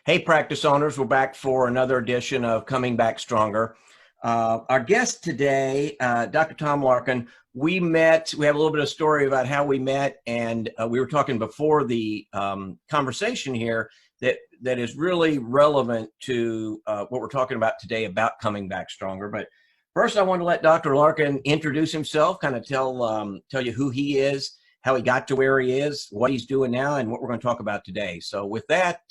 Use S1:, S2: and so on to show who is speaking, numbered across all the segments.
S1: Hey, practice owners, we're back for another edition of Coming Back Stronger. Our guest today, Dr. Tom Larkin, we have a little bit of story about how we met, and we were talking before the conversation here that is really relevant to what we're talking about today about coming back stronger. But first, I want to let Dr. Larkin introduce himself, kind of tell you who he is, how he got to where he is, what he's doing now, and what we're going to talk about today. So with that,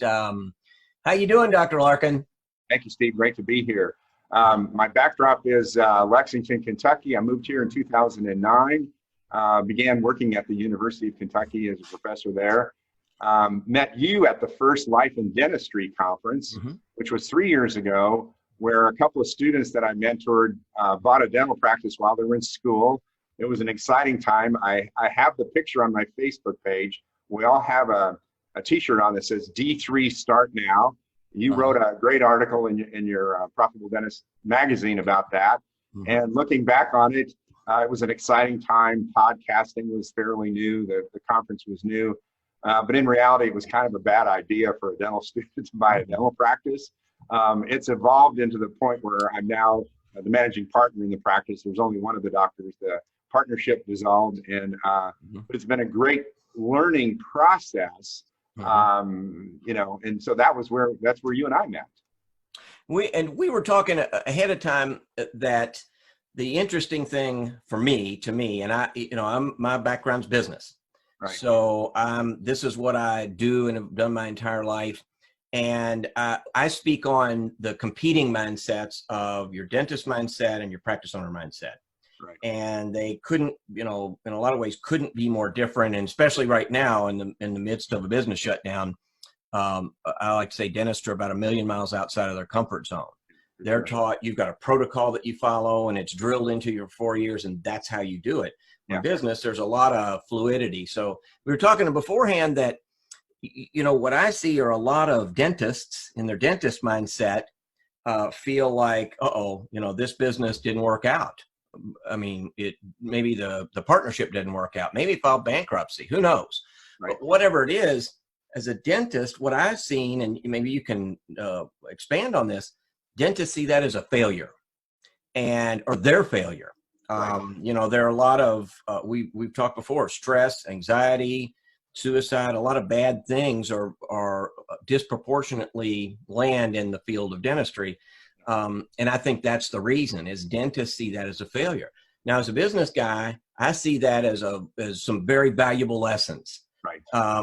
S1: how you doing, Dr. Larkin?
S2: Thank you, Steve. Great to be here. My backdrop is Lexington, Kentucky. I moved here in 2009, began working at the University of Kentucky as a professor there. Met you at the first Life in Dentistry conference, which was 3 years ago, where a couple of students that I mentored bought a dental practice while they were in school. It was an exciting time. I have the picture on my Facebook page. We all have a t-shirt on that says D3 Start Now. You wrote a great article in your Profitable Dentist magazine about that. And looking back on it, it was an exciting time. Podcasting was fairly new. The conference was new. But in reality, it was kind of a bad idea for a dental student to buy a dental practice. It's evolved into the point where I'm now the managing partner in the practice. There's only one of the doctors. The partnership dissolved, and it's been a great learning process. And so that's where you and I met.
S1: We were talking ahead of time that the interesting thing to me, and my background's business.
S2: Right.
S1: So this is what I do and have done my entire life. And I speak on the competing mindsets of your dentist mindset and your practice owner mindset.
S2: Right.
S1: And they couldn't, in a lot of ways, couldn't be more different. And especially right now in the midst of a business shutdown, I like to say dentists are about 1 million miles outside of their comfort zone. They're taught you've got a protocol that you follow, and it's drilled into your 4 years, and that's how you do it. In business, there's a lot of fluidity. So we were talking beforehand that, what I see are a lot of dentists in their dentist mindset feel like, this business didn't work out. I mean, maybe the partnership didn't work out. Maybe it filed bankruptcy. Who knows?
S2: Right.
S1: But whatever it is, as a dentist, what I've seen, and maybe you can expand on this, dentists see that as a failure, or their failure.
S2: Right.
S1: There are a lot of we've talked before: stress, anxiety, suicide. A lot of bad things are disproportionately land in the field of dentistry. And I think that's the reason, is dentists see that as a failure. Now, as a business guy, I see that as some very valuable lessons.
S2: Right.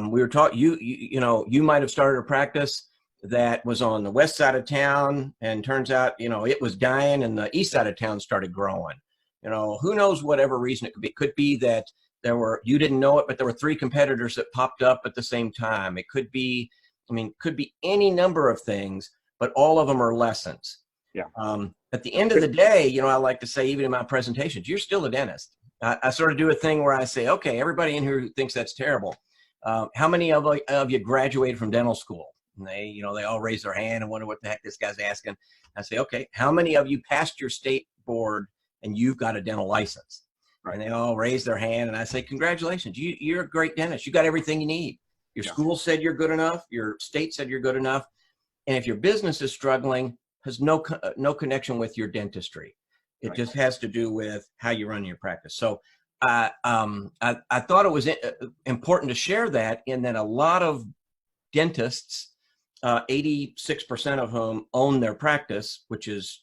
S1: We were taught, you might have started a practice that was on the west side of town, and turns out, it was dying, and the east side of town started growing. Who knows, whatever reason it could be. It could be that you didn't know it, but there were 3 competitors that popped up at the same time. It could be any number of things, but all of them are lessons.
S2: Yeah.
S1: At the end of the day, I like to say, even in my presentations, you're still a dentist. I sort of do a thing where I say, okay, everybody in here who thinks that's terrible, how many of you graduated from dental school? And they all raise their hand and wonder what the heck this guy's asking. I say, okay, how many of you passed your state board and you've got a dental license? Right. And they all raise their hand, and I say, congratulations, you're a great dentist. You got everything you need. Your school said you're good enough. Your state said you're good enough. And if your business is struggling, has no connection with your dentistry. It just has to do with how you run your practice. So I thought it was important to share that, in that a lot of dentists, 86% of whom own their practice, which is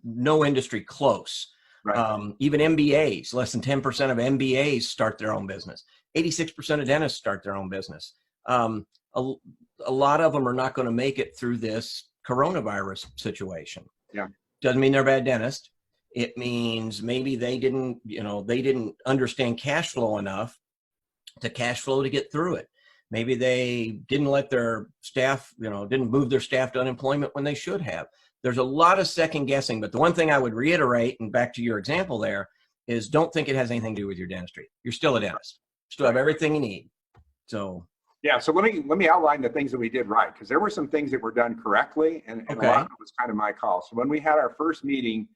S1: no industry close. Right. Even MBAs, less than 10% of MBAs start their own business. 86% of dentists start their own business. A lot of them are not going to make it through this coronavirus situation.
S2: Yeah.
S1: Doesn't mean they're a bad dentist. It means maybe they didn't understand cash flow enough to get through it. Maybe they didn't let their staff, didn't move their staff to unemployment when they should have. There's a lot of second guessing, but the one thing I would reiterate, and back to your example there, is don't think it has anything to do with your dentistry. You're still a dentist. You still have everything you need. So
S2: yeah, so let me outline the things that we did right, because there were some things that were done correctly, and a lot of it was kind of my call. So when we had our first meeting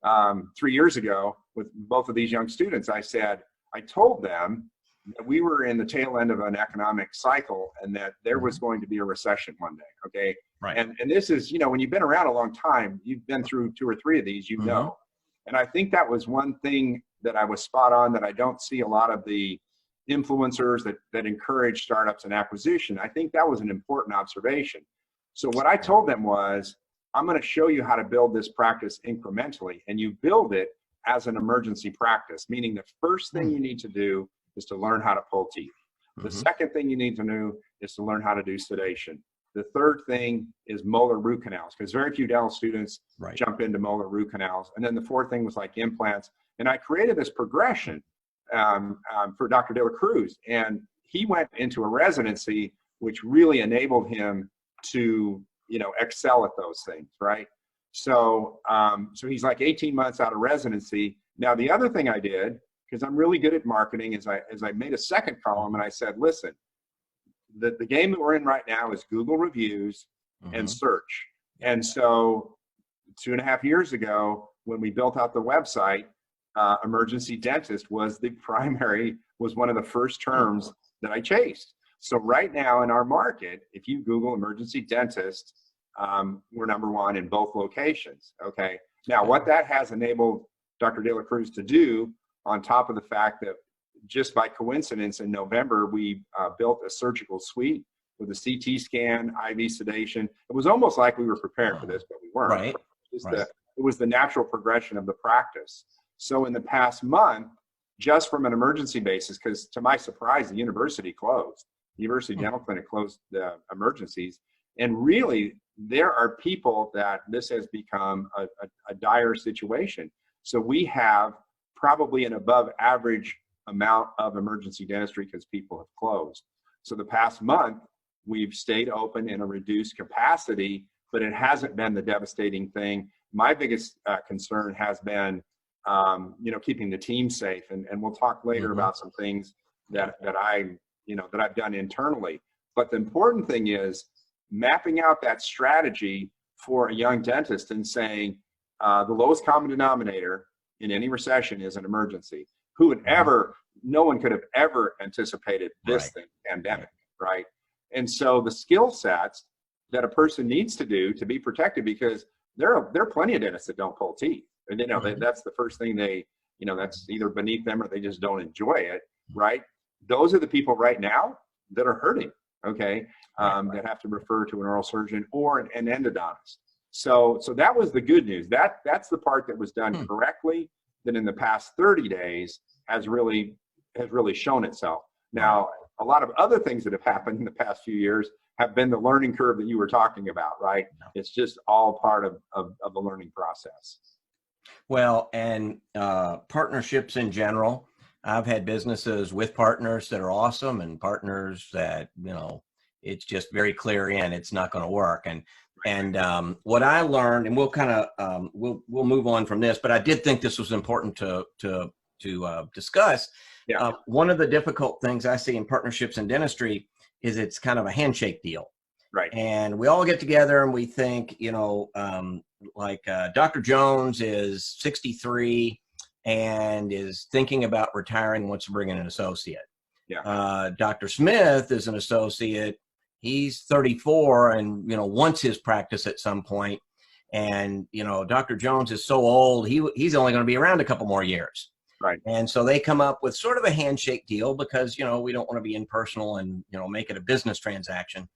S2: 3 years ago with both of these young students, I told them that we were in the tail end of an economic cycle and that there was going to be a recession one day. Okay.
S1: Right.
S2: And this is, you know, when you've been around a long time, you've been through 2 or 3 of these, you know. And I think that was one thing that I was spot on, that I don't see a lot of the influencers that encourage startups and acquisition. I think that was an important observation. So what I told them was, I'm going to show you how to build this practice incrementally, and you build it as an emergency practice, meaning the first thing you need to do is to learn how to pull teeth. The second thing you need to do is to learn how to do sedation. The third thing is molar root canals, because very few dental students jump into molar root canals. And then the fourth thing was like implants. And I created this progression for Dr. De La Cruz, and he went into a residency, which really enabled him to, you know, excel at those things, right? So, so he's like 18 months out of residency. Now, the other thing I did, because I'm really good at marketing, is I made a second column and I said, listen, the game that we're in right now is Google reviews and search. And so 2.5 years ago, when we built out the website, emergency dentist was one of the first terms that I chased. So right now in our market, if you Google emergency dentist, we're #1 in both locations. Okay. Now, what that has enabled Dr. De La Cruz to do, on top of the fact that just by coincidence in November, we built a surgical suite with a CT scan, IV sedation. It was almost like we were preparing for this, but we weren't.
S1: Right.
S2: It was the natural progression of the practice. So in the past month, just from an emergency basis, because to my surprise, the university closed. The University Dental Clinic closed the emergencies. And really, there are people that this has become a dire situation. So we have probably an above average amount of emergency dentistry because people have closed. So the past month, we've stayed open in a reduced capacity, but it hasn't been the devastating thing. My biggest concern has been, you know, keeping the team safe. And we'll talk later about some things that I've done internally. But the important thing is mapping out that strategy for a young dentist and saying the lowest common denominator in any recession is an emergency. Who would ever, no one could have ever anticipated this thing, pandemic, right? And so the skill sets that a person needs to do to be protected, because there are plenty of dentists that don't pull teeth. And you know, that's the first thing they, you know, that's either beneath them or they just don't enjoy it, right? Those are the people right now that are hurting, okay? That have to refer to an oral surgeon or an endodontist. So that was the good news. That's the part that was done correctly, that in the past 30 days has really shown itself. Now, a lot of other things that have happened in the past few years have been the learning curve that you were talking about, right? It's just all part of the learning process.
S1: Well, and partnerships in general. I've had businesses with partners that are awesome and partners that, you know, it's just very clear it's not going to work. And what I learned, and we'll kind of we'll move on from this, but I did think this was important to discuss. Yeah. One of the difficult things I see in partnerships in dentistry is it's kind of a handshake deal.
S2: Right.
S1: And we all get together and we think, you know, Dr. Jones is 63 and is thinking about retiring, wants to bring in an associate. Yeah. Dr. Smith is an associate. He's 34 and, you know, wants his practice at some point. And, you know, Dr. Jones is so old, he's only going to be around a couple more years.
S2: Right.
S1: And so they come up with sort of a handshake deal because, you know, we don't want to be impersonal and, you know, make it a business transaction.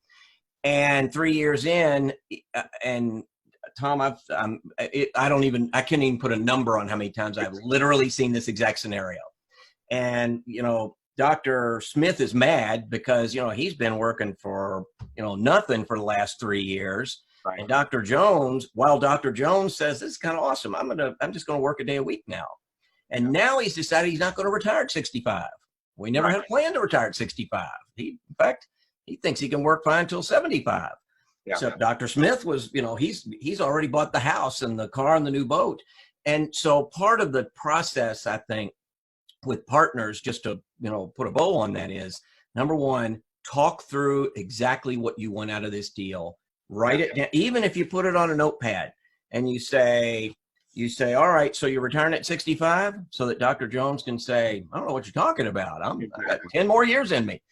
S1: And 3 years in, and Tom, I can't even put a number on how many times I've literally seen this exact scenario. And, you know, Dr. Smith is mad because, you know, he's been working for, you know, nothing for the last 3 years. Right. And Dr. Jones, while Dr. Jones says, this is kind of awesome, I'm just going to work a day a week now. And now he's decided he's not going to retire at 65. We never had a plan to retire at 65. In fact, he thinks he can work fine until 75. Yeah. So Dr. Smith was, you know, he's already bought the house and the car and the new boat. And so part of the process, I think, with partners, just to, you know, put a bow on that is, number one, talk through exactly what you want out of this deal. Write it down, even if you put it on a notepad and you say, You say, all right, so you're retiring at 65 so that Dr. Jones can say, I don't know what you're talking about. I got 10 more years in me.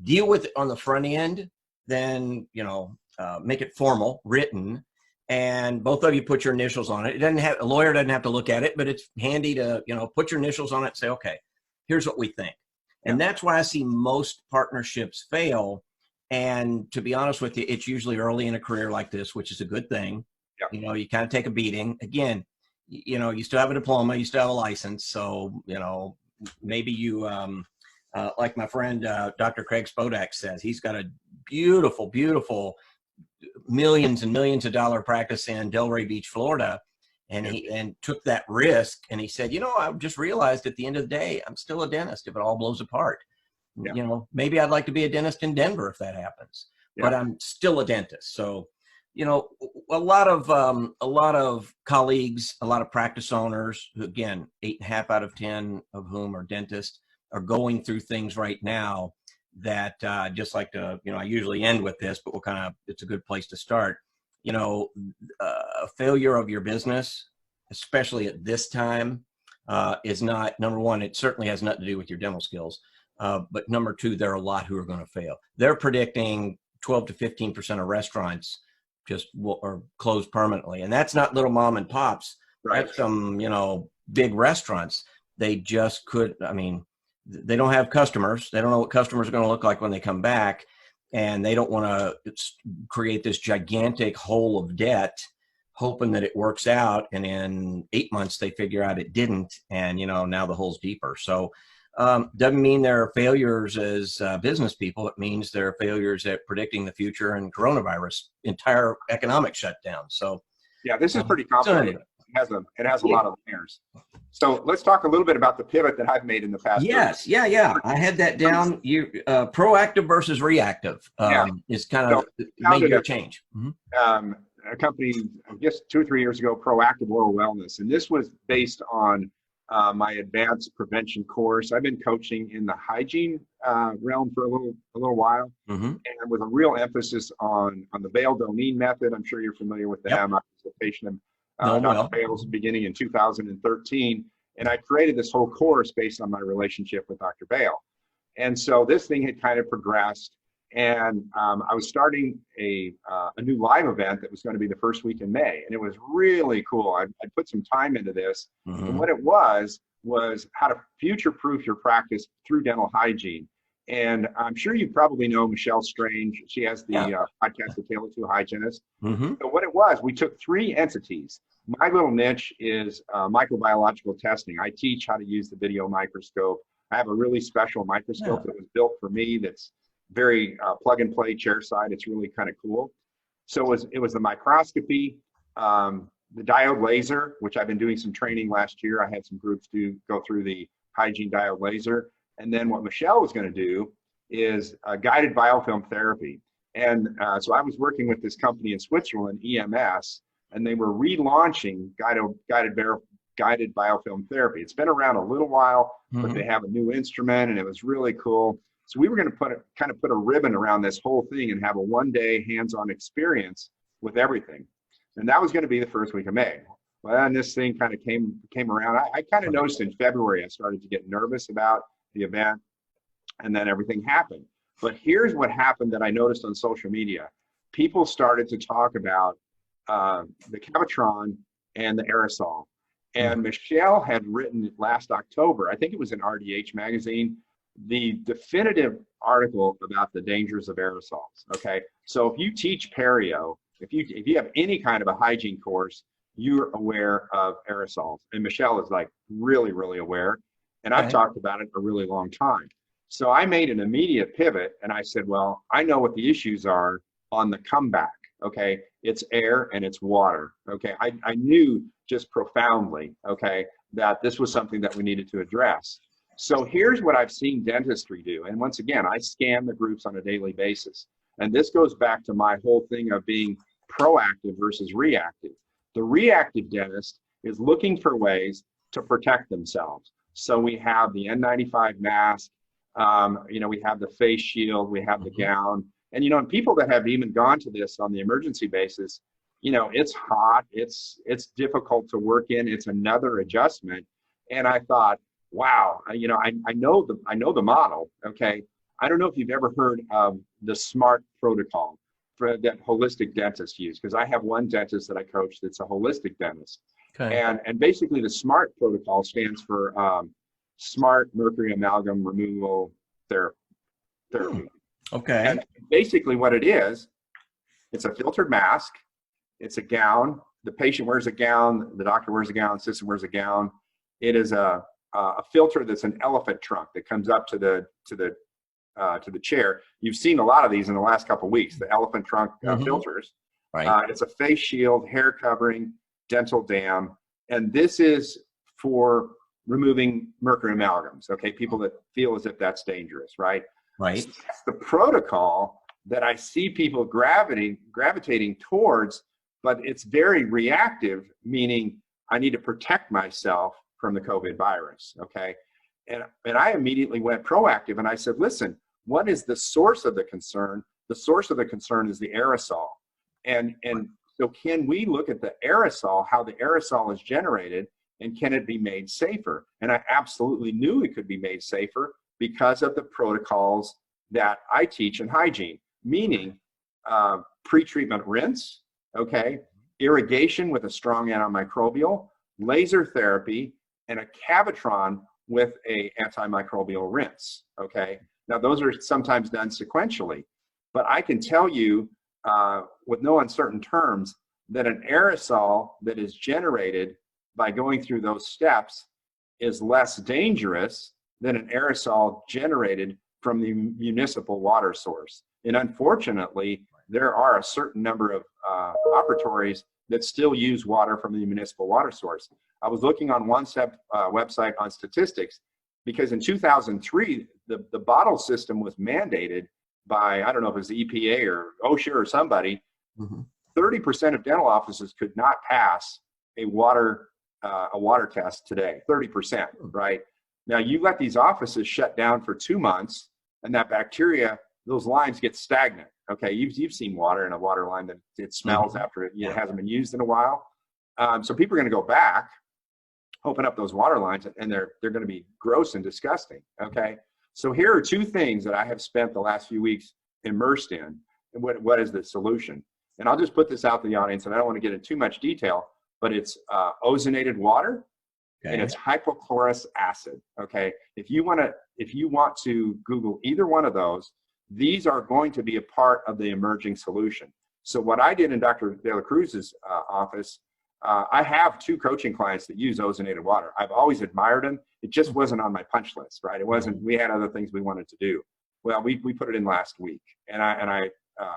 S1: Deal with it on the front end, then, make it formal, written, and both of you put your initials on it. It doesn't have, a lawyer doesn't have to look at it, but it's handy to, put your initials on it and say, okay, here's what we think. And that's why I see most partnerships fail. And to be honest with you, it's usually early in a career like this, which is a good thing. You kind of take a beating. Again, you still have a diploma, you still have a license. So, maybe you, like my friend, Dr. Craig Spodak says, he's got a beautiful, beautiful millions and millions of dollar practice in Delray Beach, Florida. And he took that risk, and he said, I just realized at the end of the day, I'm still a dentist if it all blows apart. Maybe I'd like to be a dentist in Denver if that happens, but I'm still a dentist. So, a lot of colleagues, a lot of practice owners who, again, 8.5 out of 10 of whom are dentists, are going through things right now that just like to, I usually end with this, but it's a good place to start. A failure of your business, especially at this time, is not, number one, it certainly has nothing to do with your dental skills. But number two, there are a lot who are going to fail. They're predicting 12 to 15% of restaurants just or close permanently. And that's not little mom and pops. Right. That's some, big restaurants. They just they don't have customers. They don't know what customers are going to look like when they come back. And they don't want to create this gigantic hole of debt, hoping that it works out. And in 8 months, they figure out it didn't. And, now the hole's deeper. So doesn't mean they're failures as business people. It means they're failures at predicting the future and coronavirus, entire economic shutdown. So
S2: this is pretty complicated. It has a lot of layers. So let's talk a little bit about the pivot that I've made in the past.
S1: Yes, I had that down. You proactive versus reactive is kind of major change.
S2: A company, I guess 2 or 3 years ago, Proactive Oral Wellness, and this was based on my advanced prevention course. I've been coaching in the hygiene realm for a little while, and with a real emphasis on the Bale-Donine method. I'm sure you're familiar with them. I was a patient of Dr. Bale's beginning in 2013, and I created this whole course based on my relationship with Dr. Bale. And so this thing had kind of progressed, and I was starting a new live event that was going to be the first week in May, and it was really cool. I put some time into this, and what it was how to future-proof your practice through dental hygiene. And I'm sure you probably know Michelle Strange. She has the podcast, The Tale of Two Hygienists. So what it was, we took 3 entities. My little niche is microbiological testing. I teach how to use the video microscope. I have a really special microscope that was built for me that's very plug and play chair side. It's really kind of cool. So it was the microscopy, the diode laser, which I've been doing some training last year. I had some groups go through the hygiene diode laser. And then what Michelle was going to do is guided biofilm therapy. And so I was working with this company in Switzerland, EMS, and they were relaunching guided biofilm therapy. It's been around a little while, but they have a new instrument, and it was really cool. So we were going to put a ribbon around this whole thing and have a one-day hands-on experience with everything. And that was going to be the first week of May. Well, then this thing kind of came around. I kind of noticed in February I started to get nervous about the event, and then everything happened. But here's what happened that I noticed on social media. People started to talk about the Cavitron and the Aerosol. And Michelle had written last October, I think it was in RDH magazine, the definitive article about the dangers of aerosols. Okay, so if you teach perio, if you have any kind of a hygiene course, you're aware of aerosols. And Michelle is like really, really aware. And I've talked about it a really long time. So I made an immediate pivot, and I said, well, I know what the issues are on the comeback. Okay, it's air and it's water. Okay, I knew just profoundly, okay, that this was something that we needed to address. So here's what I've seen dentistry do. And once again, I scan the groups on a daily basis. And this goes back to my whole thing of being proactive versus reactive. The reactive dentist is looking for ways to protect themselves. So we have the N95 mask, we have the face shield, we have the gown. And, and people that have even gone to this on the emergency basis, it's hot, it's difficult to work in, it's another adjustment. And I thought, wow, I know the model. Okay, I don't know if you've ever heard of the SMART protocol that holistic dentists use, because I have one dentist that I coach that's a holistic dentist.
S1: Okay.
S2: And basically the SMART protocol stands for Smart Mercury Amalgam Removal Therapy.
S1: Okay.
S2: And basically what it is, it's a filtered mask, it's a gown, the patient wears a gown, the doctor wears a gown, the assistant wears a gown. It is a filter that's an elephant trunk that comes up to the chair. You've seen a lot of these in the last couple of weeks, the elephant trunk filters.
S1: Right.
S2: It's a face shield, hair covering, dental dam, and this is for removing mercury amalgams. Okay, people that feel as if that's dangerous, right?
S1: Right.
S2: So that's the protocol that I see people gravitating towards, but it's very reactive, meaning I need to protect myself from the COVID virus. Okay, and I immediately went proactive and I said, listen, what is the source of the concern? The source of the concern is the aerosol. And so can we look at the aerosol, how the aerosol is generated, and can it be made safer? And I absolutely knew it could be made safer because of the protocols that I teach in hygiene, meaning pre-treatment rinse, okay, irrigation with a strong antimicrobial, laser therapy, and a Cavitron with a antimicrobial rinse, okay? Now, those are sometimes done sequentially, but I can tell you with no uncertain terms that an aerosol that is generated by going through those steps is less dangerous than an aerosol generated from the municipal water source. And unfortunately, there are a certain number of operatories that still use water from the municipal water source. I was looking on one website on statistics, because in 2003, the bottle system was mandated by, I don't know if it was the EPA or OSHA or somebody. 30% of dental offices could not pass a water test today, 30%, right? Now you let these offices shut down for 2 months, and that bacteria, those lines get stagnant. Okay, you've seen water in a water line that it smells after it hasn't been used in a while. So people are going to go back, open up those water lines, and they're going to be gross and disgusting. Okay, so here are two things that I have spent the last few weeks immersed in, and what is the solution? And I'll just put this out to the audience, and I don't want to get into too much detail, but it's ozonated water, and it's hypochlorous acid. Okay, if you want to Google either one of those, these are going to be a part of the emerging solution. So what I did in Dr. De La Cruz's office, I have 2 coaching clients that use ozonated water. I've always admired them. It just wasn't on my punch list, right? It wasn't. We had other things we wanted to do. Well, we put it in last week, and I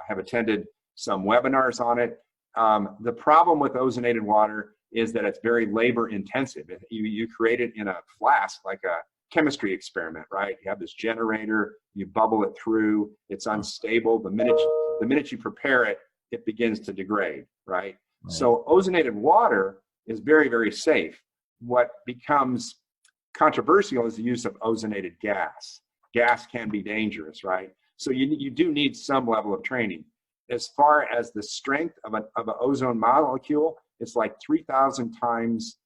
S2: have attended some webinars on it. The problem with ozonated water is that it's very labor intensive. You create it in a flask, like a chemistry experiment, right? You have this generator, you bubble it through, it's unstable. The minute you prepare it, it begins to degrade, right? So ozonated water is very, very safe. What becomes controversial is the use of ozonated gas. Gas can be dangerous, right? So you do need some level of training. As far as the strength of an ozone molecule, it's like 3,000 times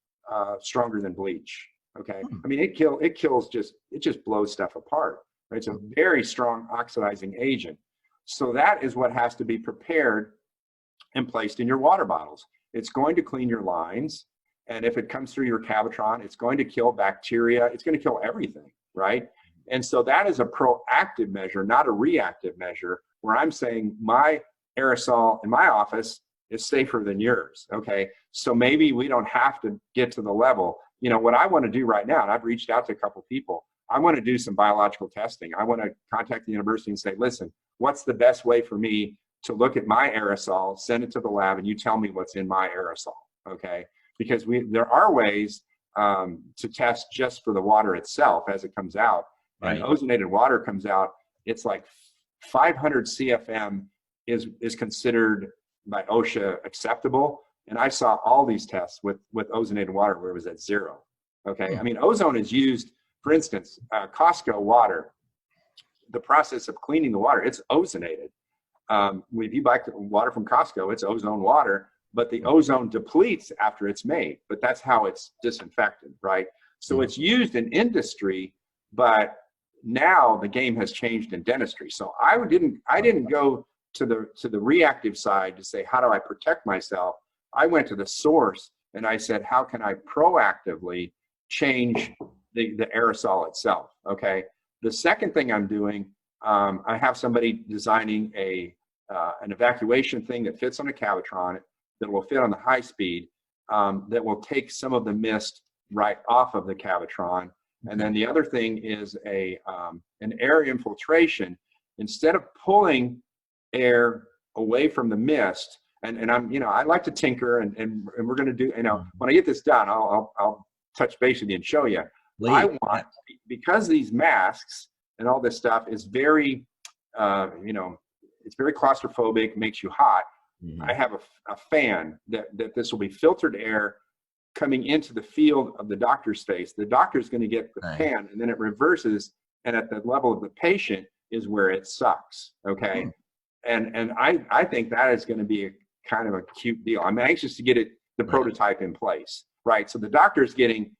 S2: stronger than bleach. Okay, I mean it just blows stuff apart. Right? It's a very strong oxidizing agent. So that is what has to be prepared and placed in your water bottles. It's going to clean your lines, and if it comes through your Cavitron, it's going to kill bacteria. It's going to kill everything, right? And so that is a proactive measure, not a reactive measure, where I'm saying my aerosol in my office is safer than yours. Okay, so maybe we don't have to get to the level. You know, what I want to do right now, and I've reached out to a couple people, I want to do some biological testing. I want to contact the university and say, listen, what's the best way for me to look at my aerosol, send it to the lab, and you tell me what's in my aerosol, okay? Because there are ways to test just for the water itself as it comes out. Right. And ozonated water comes out, it's like 500 CFM is considered by OSHA acceptable. And I saw all these tests with ozonated water where it was at 0. Okay, I mean, ozone is used, for instance, Costco water, the process of cleaning the water, it's ozonated. If you buy water from Costco, it's ozone water, but the ozone depletes after it's made, but that's how it's disinfected, right? So it's used in industry, but now the game has changed in dentistry. So I didn't go to the reactive side to say, how do I protect myself? I went to the source and I said, how can I proactively change the aerosol itself? Okay. The second thing I'm doing, I have somebody designing an evacuation thing that fits on a Cavitron that will fit on the high speed, that will take some of the mist right off of the Cavitron. And then the other thing is an air infiltration. Instead of pulling air away from the mist, and I'm, I like to tinker, and we're going to do, when I get this done, I'll touch base with you and show you. I want, because these masks and all this stuff is very, it's very claustrophobic, makes you hot. I have a fan that this will be filtered air coming into the field of the doctor's face. The doctor's going to get the fan, and then it reverses, and at the level of the patient is where it sucks. Okay. And I think that is going to be a kind of a cute deal. I'm anxious to get the prototype in place, right? So the doctor's getting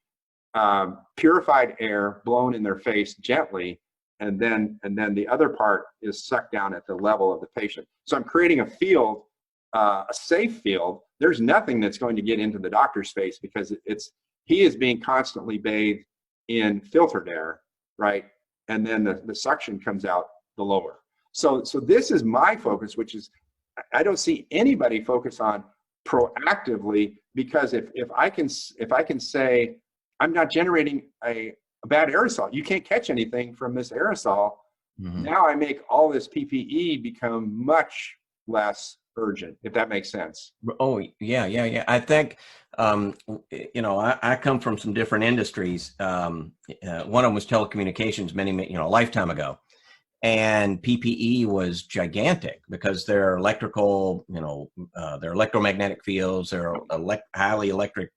S2: purified air blown in their face gently, and then the other part is sucked down at the level of the patient. So I'm creating a field, a safe field. There's nothing that's going to get into the doctor's face because he is being constantly bathed in filtered air, right? And then the suction comes out the lower. So this is my focus, which is, I don't see anybody focus on proactively, because if I can say I'm not generating a bad aerosol, you can't catch anything from this aerosol. Now I make all this PPE become much less urgent, if that makes sense.
S1: Oh, yeah. I think, I come from some different industries. One of them was telecommunications a lifetime ago. And PPE was gigantic because they're electrical, they're electromagnetic fields, they're highly electric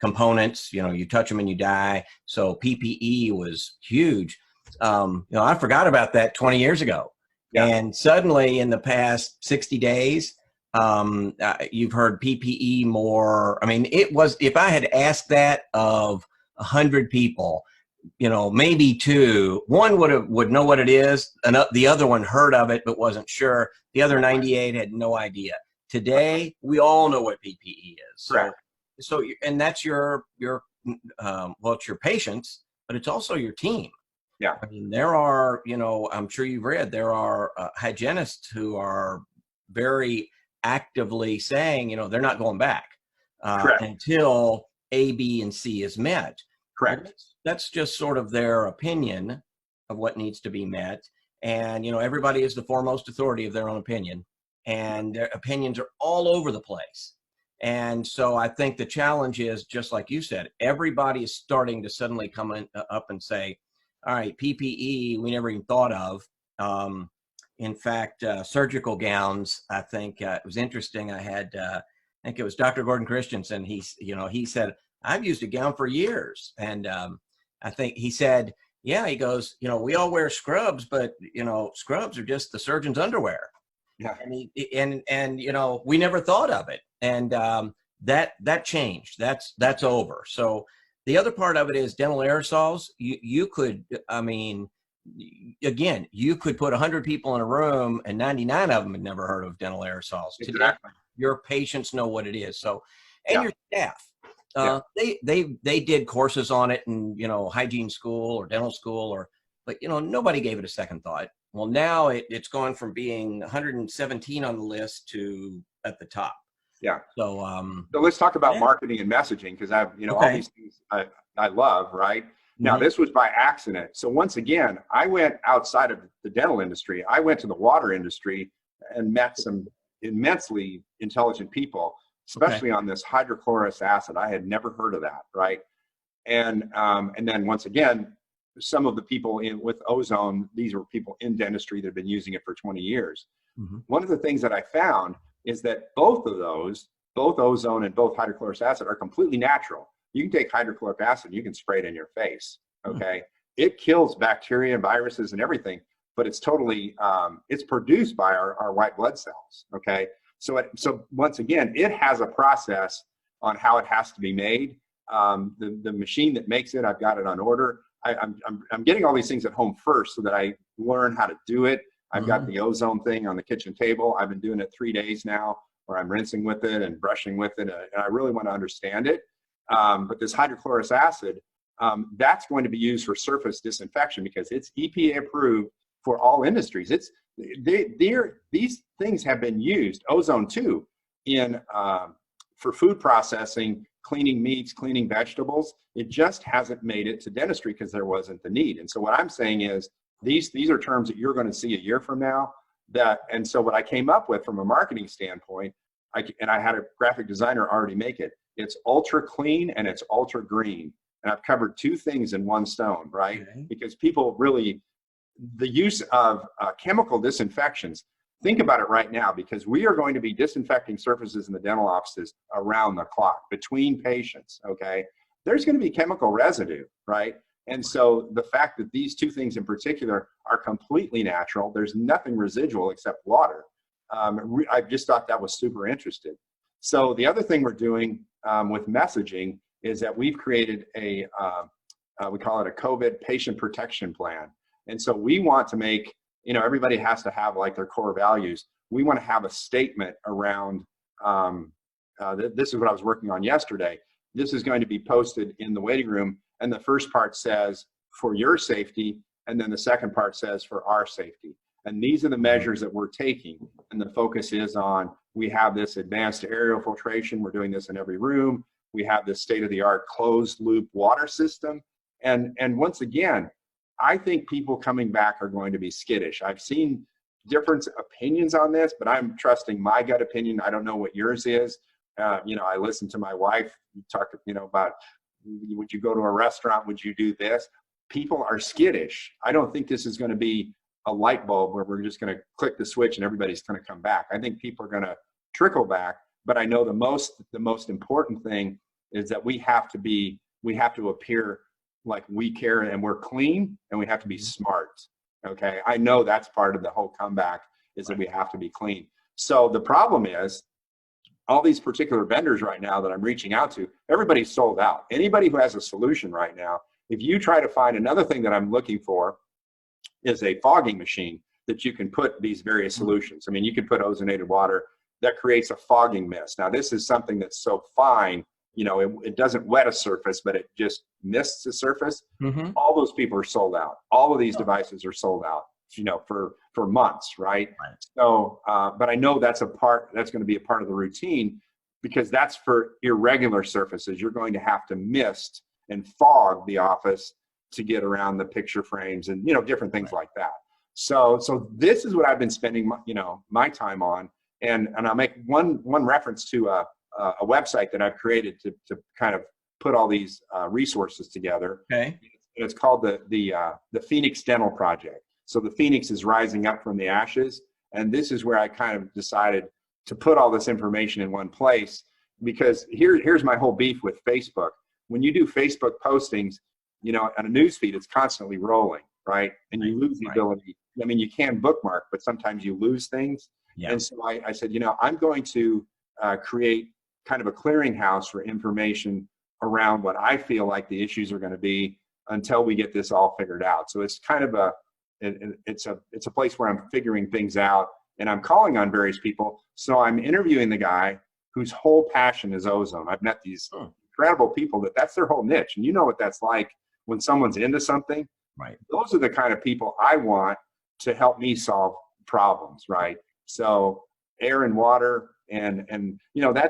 S1: components. You touch them and you die. So PPE was huge. I forgot about that 20 years ago. Yeah. And suddenly in the past 60 days, you've heard PPE more. I mean, it was, if I had asked that of 100 people, maybe one would know what it is, and the other one heard of it but wasn't sure. The other 98 had no idea. Today, we all know what PPE is. So and that's your it's your patients, but it's also your team.
S2: Yeah.
S1: I mean, there are, I'm sure you've read, there are hygienists who are very actively saying, they're not going back until A, B, and C is met.
S2: Correct.
S1: That's just sort of their opinion of what needs to be met. And, everybody is the foremost authority of their own opinion, and their opinions are all over the place. And so I think the challenge is, just like you said, everybody is starting to suddenly come up and say, all right, PPE, we never even thought of. In fact, surgical gowns, I think it was interesting. I think it was Dr. Gordon Christensen. He said, I've used a gown for years. And I think he said, he goes, we all wear scrubs, but, scrubs are just the surgeon's underwear. Yeah. And we never thought of it. And that changed. That's over. So the other part of it is dental aerosols. You could, again, you could put 100 people in a room and 99 of them had never heard of dental aerosols.
S2: Exactly.
S1: Today, your patients know what it is. So, and your staff. They did courses on it in, hygiene school or dental school, but nobody gave it a second thought. Well, now it's gone from being 117 on the list to at the top.
S2: Yeah.
S1: So
S2: let's talk about marketing and messaging, because I've, all these things I love, right? Now, this was by accident. So once again, I went outside of the dental industry. I went to the water industry and met some immensely intelligent people, especially on this hydrochlorous acid. I had never heard of that, right? And then once again, some of the people with ozone, these were people in dentistry that have been using it for 20 years. One of the things that I found is that both of those, both ozone and both hydrochloric acid, are completely natural. You can take hydrochloric acid, you can spray it in your face, okay? It kills bacteria and viruses and everything, but it's totally, it's produced by our white blood cells, okay? So once again, it has a process on how it has to be made. The machine that makes it, I've got it on order. I'm getting all these things at home first so that I learn how to do it. I've got the ozone thing on the kitchen table. I've been doing it 3 days now, where I'm rinsing with it and brushing with it, and I really want to understand it. But this hydrochloric acid, that's going to be used for surface disinfection because it's EPA approved for all industries. These things have been used, ozone too, for food processing, cleaning meats, cleaning vegetables. It just hasn't made it to dentistry because there wasn't the need. And so what I'm saying is these are terms that you're going to see a year from now. And so what I came up with from a marketing standpoint, I had a graphic designer already make it. It's ultra clean and it's ultra green. And I've covered two things in one stone, right? Okay. Because people really, the use of chemical disinfections, think about it right now, because we are going to be disinfecting surfaces in the dental offices around the clock between patients, okay? There's going to be chemical residue, right? And so the fact that these two things in particular are completely natural, there's nothing residual except water. I just thought that was super interesting. So the other thing we're doing with messaging is that we've created we call it a COVID patient protection plan. And so we want to make, everybody has to have like their core values. We want to have a statement around, this is what I was working on yesterday. This is going to be posted in the waiting room. And the first part says for your safety. And then the second part says for our safety. And these are the measures that we're taking. And the focus is on, we have this advanced aerial filtration. We're doing this in every room. We have this state-of-the-art closed loop water system. And once again, I think people coming back are going to be skittish. I've seen different opinions on this, but I'm trusting my gut opinion. I don't know what yours is. I listen to my wife talk, about, would you go to a restaurant? Would you do this? People are skittish. I don't think this is going to be a light bulb where we're just going to click the switch and everybody's going to come back. I think people are going to trickle back, but I know the most important thing is that we have to appear like we care and we're clean, and we have to be smart. Okay. I know that's part of the whole comeback is that we have to be clean. So the problem is all these particular vendors right now that I'm reaching out to, everybody's sold out. Anybody who has a solution right now, if you try to find another thing that I'm looking for is a fogging machine that you can put these various solutions. I mean, you can put ozonated water that creates a fogging mist. Now this is something that's so fine, it doesn't wet a surface, but it just mists the surface. All those people are sold out. All of these devices are sold out, for months, right? So, but I know that's going to be a part of the routine, because that's for irregular surfaces. You're going to have to mist and fog the office to get around the picture frames and, different things like that. So this is what I've been spending, my time on. And I'll make one reference to a website that I've created to kind of put all these resources together. Okay. It's called the Phoenix Dental Project. So the Phoenix is rising up from the ashes. And this is where I kind of decided to put all this information in one place, because here's my whole beef with Facebook. When you do Facebook postings, on a news feed, it's constantly rolling, right? And you lose the ability. I mean, you can bookmark, but sometimes you lose things. Yeah. And so I said, I'm going to create kind of a clearinghouse for information around what I feel like the issues are going to be until we get this all figured out. So it's kind of it's a place where I'm figuring things out, and I'm calling on various people. So I'm interviewing the guy whose whole passion is ozone. I've met these incredible people that's their whole niche. And you know what that's like when someone's into something, right? Those are the kind of people I want to help me solve problems, right? So air and water, and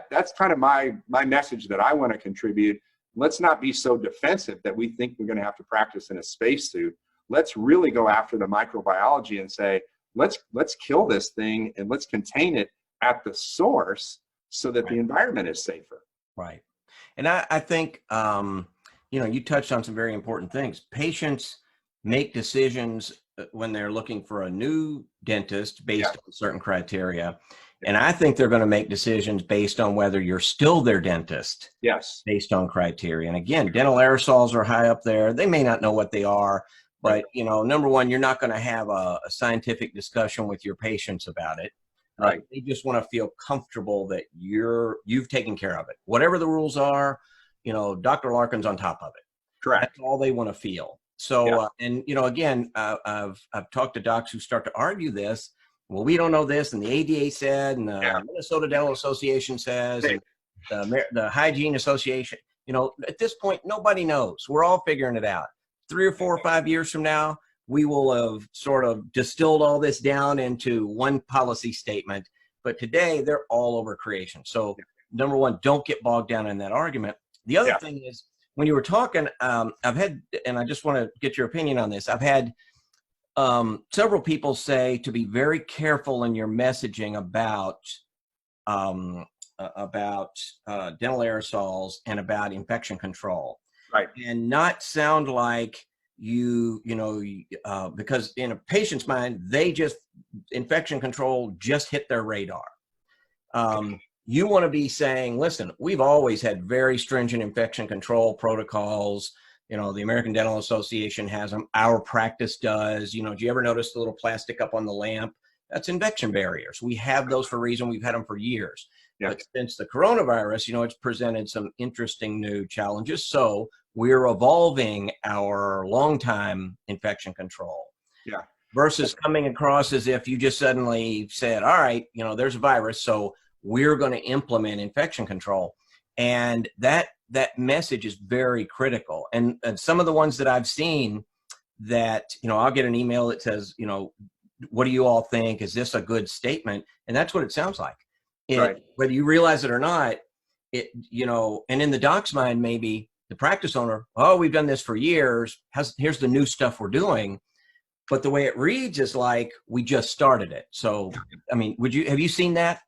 S2: that's kind of my message that I want to contribute. Let's not be so defensive that we think we're going to have to practice in a spacesuit. Let's really go after the microbiology and say, let's kill this thing and let's contain it at the source so that the environment is safer.
S1: Right. And I think, you touched on some very important things. Patients make decisions when they're looking for a new dentist based on certain criteria. And I think they're going to make decisions based on whether you're still their dentist. Yes. Based on criteria. And again, dental aerosols are high up there. They may not know what they are, but number one, you're not going to have a scientific discussion with your patients about it.
S2: Right.
S1: They just want to feel comfortable that you've taken care of it. Whatever the rules are, you know, Dr. Larkin's on top of it.
S2: Correct.
S1: That's all they want to feel. So,
S2: Yeah.
S1: and you know, again, I've talked to docs who start to argue this. Well, we don't know this, and the ADA said, and the Minnesota Dental Association says, and the Hygiene Association. You know, at this point, nobody knows. We're all figuring it out. 3 or 4 or 5 years from now, we will have sort of distilled all this down into one policy statement. But today, they're all over creation. So, number one, don't get bogged down in that argument. The other thing is, when you were talking, I've had, and I just want to get your opinion on this. I've had several people say to be very careful in your messaging about dental aerosols and about infection control,
S2: right? And
S1: not sound like you know, because in a patient's mind, infection control just hit their radar. You want to be saying, listen, we've always had very stringent infection control protocols. You know, the American Dental Association has them. Our practice does. You know, do you ever notice the little plastic up on the lamp? That's infection barriers. We have those for a reason. We've had them for years. Yeah. But since the coronavirus, you know, it's presented some interesting new challenges. So we're evolving our long-time infection control.
S2: Yeah.
S1: Versus coming across as if you just suddenly said, all right, you know, there's a virus, so we're going to implement infection control. And that message is very critical. And some of the ones that I've seen that, you know, I'll get an email that says, you know, what do you all think? Is this a good statement? And that's what it sounds like.
S2: Right.
S1: Whether you realize it or not, you know, and in the doc's mind, maybe the practice owner, oh, we've done this for years. Here's the new stuff we're doing. But the way it reads is like, we just started it. So, I mean, have you seen that?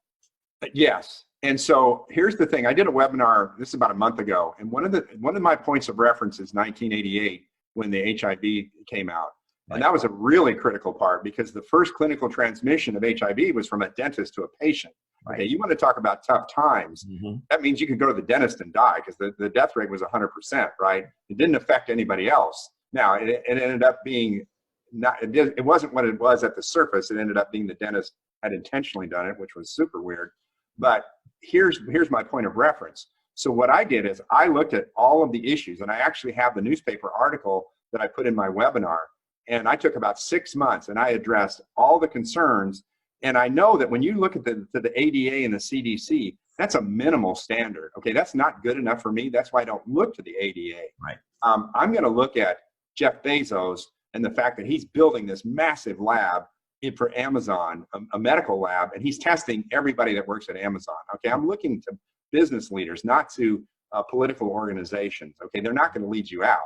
S2: Yes. And so here's the thing. I did a webinar, this is about a month ago. And one of my points of reference is 1988 when the HIV came out. And that was a really critical part because the first clinical transmission of HIV was from a dentist to a patient. Right. Okay, you want to talk about tough times. Mm-hmm. That means you could go to the dentist and die because the death rate was 100%, right? It didn't affect anybody else. Now, it ended up being, it wasn't what it was at the surface. It ended up being the dentist had intentionally done it, which was super weird. But here's my point of reference. So what I did is I looked at all of the issues, and I actually have the newspaper article that I put in my webinar. And I took about 6 months and I addressed all the concerns. And I know that when you look at the ADA and the CDC, that's a minimal standard. Okay, that's not good enough for me. That's why I don't look to the ADA.
S1: Right.
S2: I'm going to look at Jeff Bezos and the fact that he's building this massive lab for Amazon, a medical lab, and he's testing everybody that works at Amazon. Okay, I'm looking to business leaders, not to political organizations. Okay, they're not going to lead you out.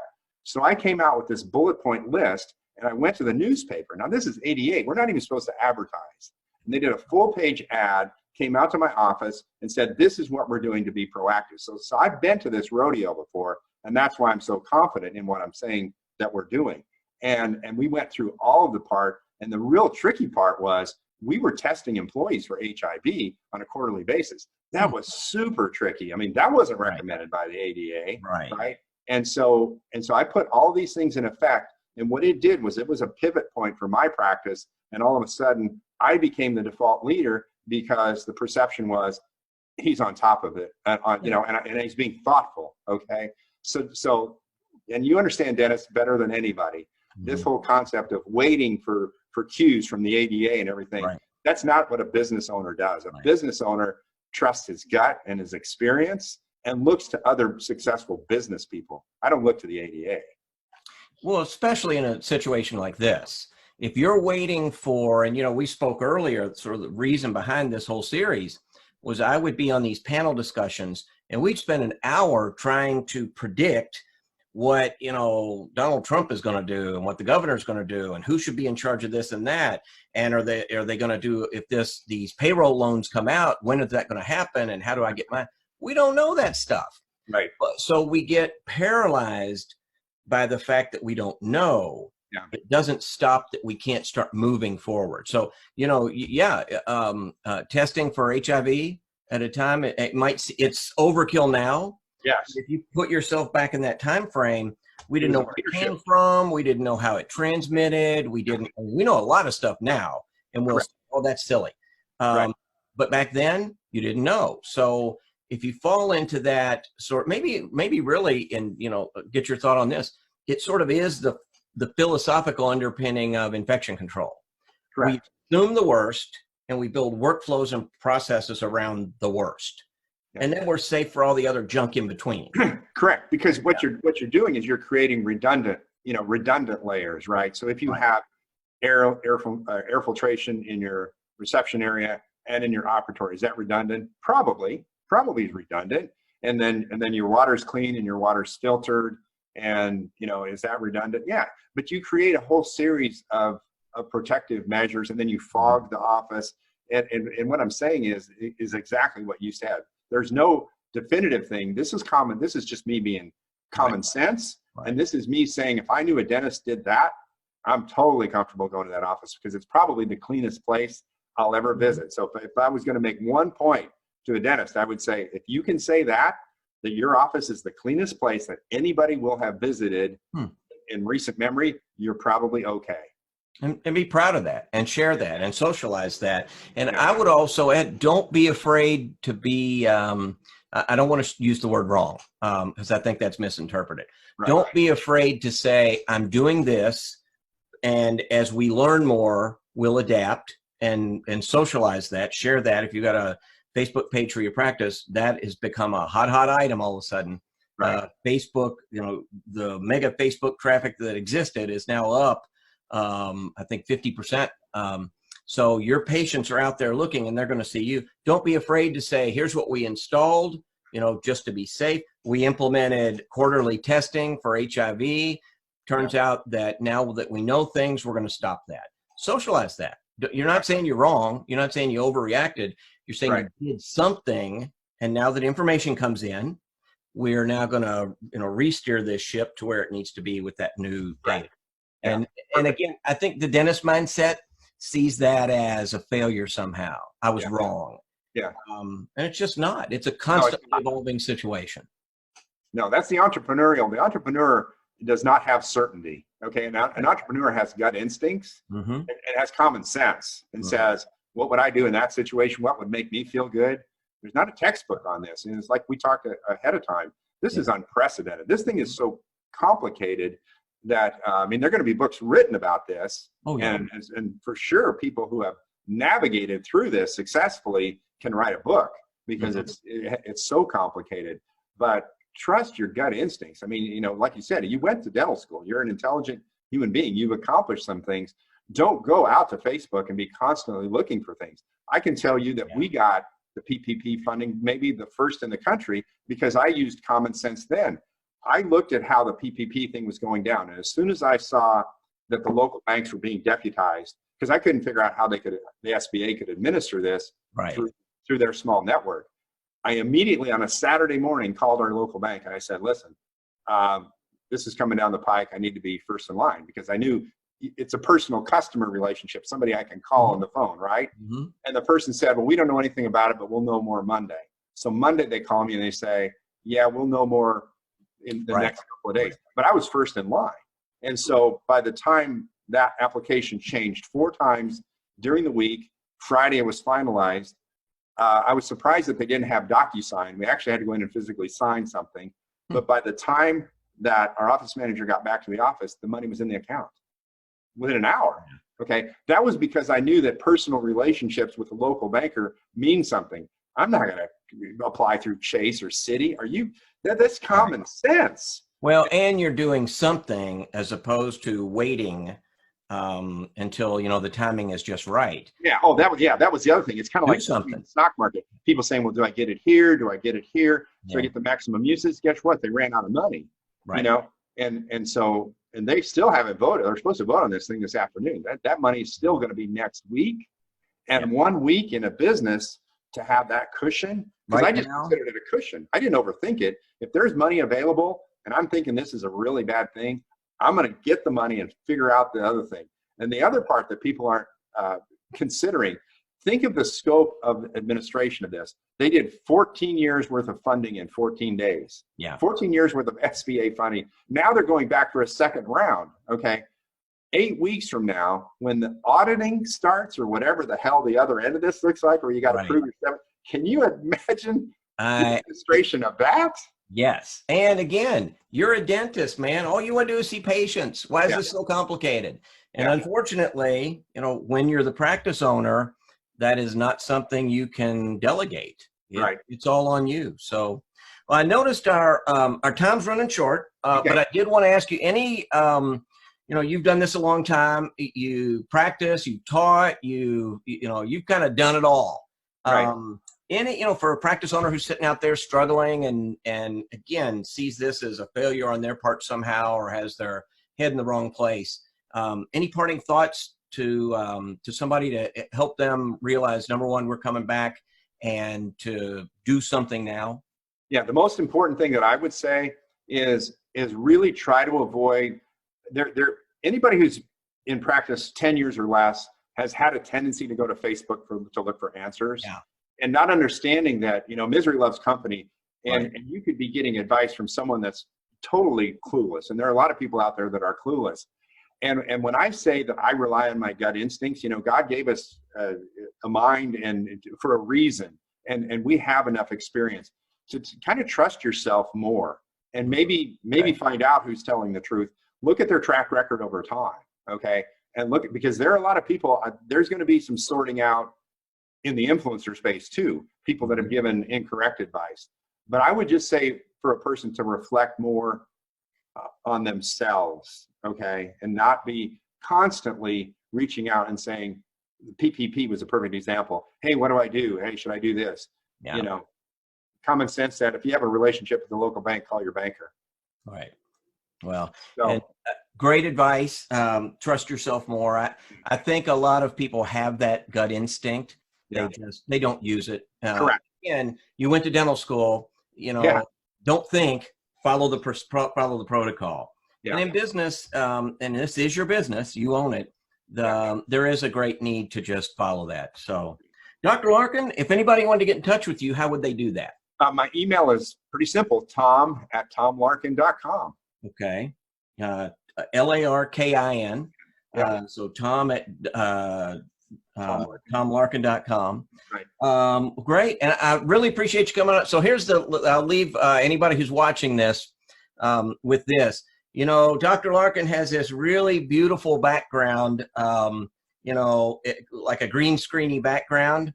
S2: So I came out with this bullet point list. And I went to the newspaper. Now, this is 88. We're not even supposed to advertise. And they did a full-page ad, came out to my office, and said, this is what we're doing to be proactive. So I've been to this rodeo before, and that's why I'm so confident in what I'm saying that we're doing. And we went through all of the part, and the real tricky part was we were testing employees for HIV on a quarterly basis. That was super tricky. I mean, that wasn't recommended by the ADA, right? And so I put all these things in effect. And what it did was it was a pivot point for my practice. And all of a sudden, I became the default leader because the perception was he's on top of it, you know, and he's being thoughtful. Okay. So, and you understand, Dennis, better than anybody, this whole concept of waiting for cues from the ADA and everything. Right. That's not what a business owner does. A business owner trusts his gut and his experience and looks to other successful business people. I don't look to the ADA.
S1: Well, especially in a situation like this, if you're waiting for, and you know, we spoke earlier, sort of the reason behind this whole series was I would be on these panel discussions and we'd spend an hour trying to predict what, you know, Donald Trump is going to do and what the governor is going to do and who should be in charge of this and that. And are they going to do, if these payroll loans come out, when is that going to happen? And how do I get mine? We don't know that stuff.
S2: Right.
S1: So we get paralyzed by the fact that we don't know. Yeah. It doesn't stop that we can't start moving forward. So, you know, testing for HIV at a time, it's overkill now.
S2: Yes.
S1: If you put yourself back in that time frame, we didn't know where it came from. We didn't know how it transmitted. We know a lot of stuff now, and we'll say, oh, that's silly.
S2: Right.
S1: But back then you didn't know. So if you fall into that sort, maybe really, and get your thought on this. It sort of is the philosophical underpinning of infection control. We
S2: Correct.
S1: assume the worst and we build workflows and processes around the worst.
S2: Yeah.
S1: And then we're safe for all the other junk in between.
S2: Correct. Because what you're doing is you're creating redundant layers, right? So if you have air filtration in your reception area and in your operatory, is that redundant? Probably is redundant. And then your water's clean and your water's filtered. And is that redundant? Yeah. But you create a whole series of protective measures, and then you fog the office. And what I'm saying is exactly what you said. There's no definitive thing. This is common. This is just me being common sense. Right. And this is me saying, if I knew a dentist did that, I'm totally comfortable going to that office because it's probably the cleanest place I'll ever visit. So if I was going to make one point to a dentist, I would say, if you can say that your office is the cleanest place that anybody will have visited in recent memory, you're probably okay.
S1: And be proud of that and share that and socialize that. And I would also add, don't be afraid to be, I don't want to use the word wrong because I think that's misinterpreted. Right. Don't be afraid to say, I'm doing this. And as we learn more, we'll adapt and socialize that, share that. If you've got a Facebook page for your practice, that has become a hot item all of a sudden. Right. Facebook, the mega Facebook traffic that existed is now up, I think 50%. So your patients are out there looking and they're going to see you. Don't be afraid to say, here's what we installed, just to be safe. We implemented quarterly testing for HIV. Turns out that now that we know things, we're going to stop that. Socialize that. You're not saying you're wrong. You're not saying you overreacted. You're saying you did something, and now that information comes in, we're now going to re-steer this ship to where it needs to be with that new data. And again, I think the dentist mindset sees that as a failure somehow. I was wrong. Yeah. And it's just not. It's a constantly evolving situation.
S2: No, that's the entrepreneurial. The entrepreneur does not have certainty. Okay, and an entrepreneur has gut instincts and has common sense and says, what would I do in that situation? What would make me feel good? There's not a textbook on this. And it's like we talked ahead of time. This is unprecedented. This thing is so complicated that, there are going to be books written about this. And for sure, people who have navigated through this successfully can write a book because it's so complicated. But trust your gut instincts. Like you said, you went to dental school. You're an intelligent human being. You've accomplished some things. Don't go out to Facebook and be constantly looking for things. I can tell you that we got the PPP funding, maybe the first in the country, because I used common sense then. I looked at how the PPP thing was going down. And as soon as I saw that the local banks were being deputized, because I couldn't figure out how the SBA could administer this through their small network, I immediately on a Saturday morning called our local bank and I said, listen, this is coming down the pike. I need to be first in line because I knew it's a personal customer relationship, somebody I can call on the phone, right? And the person said, well, we don't know anything about it, but we'll know more Monday. So Monday they call me and they say, yeah, we'll know more in the next couple of days. But I was first in line. And so by the time that application changed 4 times during the week, Friday it was finalized. I was surprised that they didn't have DocuSign. We actually had to go in and physically sign something. But by the time that our office manager got back to the office, the money was in the account within an hour. Okay. That was because I knew that personal relationships with a local banker mean something. I'm not going to apply through Chase or Citi. That's common sense.
S1: Well, and you're doing something as opposed to waiting until the timing is just right.
S2: Yeah. Oh, that was the other thing. It's kind of like something in the stock market. People saying, "Well, do I get it here? Do I get it here? Do I get the maximum usage?" Guess what? They ran out of money. Right. And they still haven't voted. They're supposed to vote on this thing this afternoon. That money is still going to be next week, and 1 week in a business to have that cushion. Because I just considered it a cushion. I didn't overthink it. If there's money available, and I'm thinking this is a really bad thing, I'm going to get the money and figure out the other thing. And the other part that people aren't considering, think of the scope of administration of this. They did 14 years worth of funding in 14 days. Yeah. 14 years worth of SBA funding. Now they're going back for a second round. Okay. 8 weeks from now, when the auditing starts or whatever the hell the other end of this looks like, where you got to
S1: Right.
S2: prove yourself, can you imagine the
S1: I
S2: administration of that?
S1: Yes. And again, you're a dentist, man. All you want to do is see patients. Why is
S2: Yeah.
S1: this so complicated? And
S2: Yeah.
S1: unfortunately, when you're the practice owner, that is not something you can delegate.
S2: Right.
S1: It's all on you. So well, I noticed our time's running short,
S2: Okay.
S1: but I did want to ask you any, you've done this a long time. You practice, you taught, you've kind of done it all.
S2: Right.
S1: For a practice owner who's sitting out there struggling and again sees this as a failure on their part somehow or has their head in the wrong place, any parting thoughts to somebody to help them realize, number one, we're coming back and to do something now?
S2: Yeah, the most important thing that I would say is really try to avoid anybody who's in practice 10 years or less has had a tendency to go to Facebook to look for answers.
S1: Yeah.
S2: And not understanding that, misery loves company, and,
S1: Right.
S2: and you could be getting advice from someone that's totally clueless. And there are a lot of people out there that are clueless. And when I say that I rely on my gut instincts, God gave us a mind and for a reason, and we have enough experience to kind of trust yourself more, and maybe
S1: Right.
S2: find out who's telling the truth. Look at their track record over time, okay? And because there are a lot of people, there's going to be some sorting out in the influencer space too, people that have given incorrect advice. But I would just say for a person to reflect more on themselves, okay, and not be constantly reaching out and saying, PPP was a perfect example. Hey, what do I do? Hey, should I do this?
S1: Yeah.
S2: Common sense that if you have a relationship with the local bank, call your banker.
S1: Right. Well,
S2: So,
S1: and great advice. Trust yourself more. I think a lot of people have that gut instinct.
S2: yeah,
S1: They don't use it.
S2: correct.
S1: And you went to dental school,
S2: Yeah,
S1: don't think, follow the protocol.
S2: yeah.
S1: And in business, and this is your business, you own it. There is a great need to just follow that. So Dr. Larkin, if anybody wanted to get in touch with you, how would they do that?
S2: My email is pretty simple, tom@tomlarkin.com.
S1: Okay. Larkin.
S2: Yeah.
S1: So Tom at tomlarkin.com.
S2: Right.
S1: Great. And I really appreciate you coming on. So I'll leave anybody who's watching this with this. Dr. Larkin has this really beautiful background, like a green screeny background.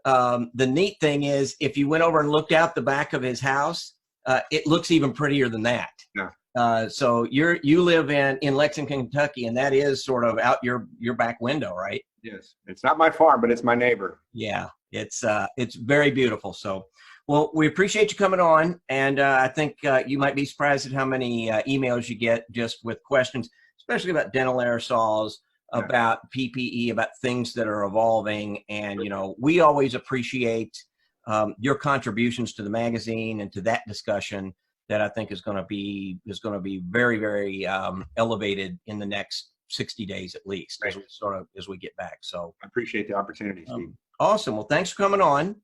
S1: The neat thing is, if you went over and looked out the back of his house, it looks even prettier than that.
S2: Yeah.
S1: So you live in Lexington, Kentucky, and that is sort of out your back window, right?
S2: Yes. It's not my farm, but it's my neighbor.
S1: Yeah, it's very beautiful. So, well, we appreciate you coming on, and I think you might be surprised at how many emails you get just with questions, especially about dental aerosols, about PPE, about things that are evolving. And we always appreciate your contributions to the magazine and to that discussion that I think is going to be very, very elevated in the next 60 days at least,
S2: Right.
S1: as we get back. So
S2: I appreciate the opportunity, Steve.
S1: awesome. Well, thanks for coming on.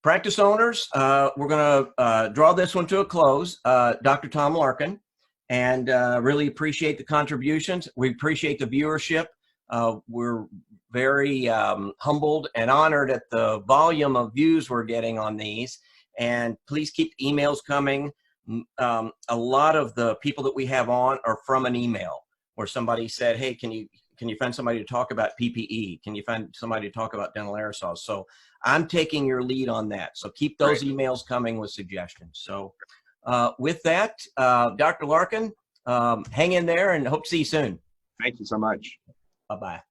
S1: Practice owners, we're going to draw this one to a close. Dr. Tom Larkin, and really appreciate the contributions. We appreciate the viewership. We're very humbled and honored at the volume of views we're getting on these. And please keep emails coming. A lot of the people that we have on are from an email where somebody said, hey, can you find somebody to talk about PPE? Can you find somebody to talk about dental aerosols? So I'm taking your lead on that. So keep those emails coming with suggestions. So with that, Dr. Larkin, hang in there and hope to see you soon.
S2: Thank you so much.
S1: Bye-bye.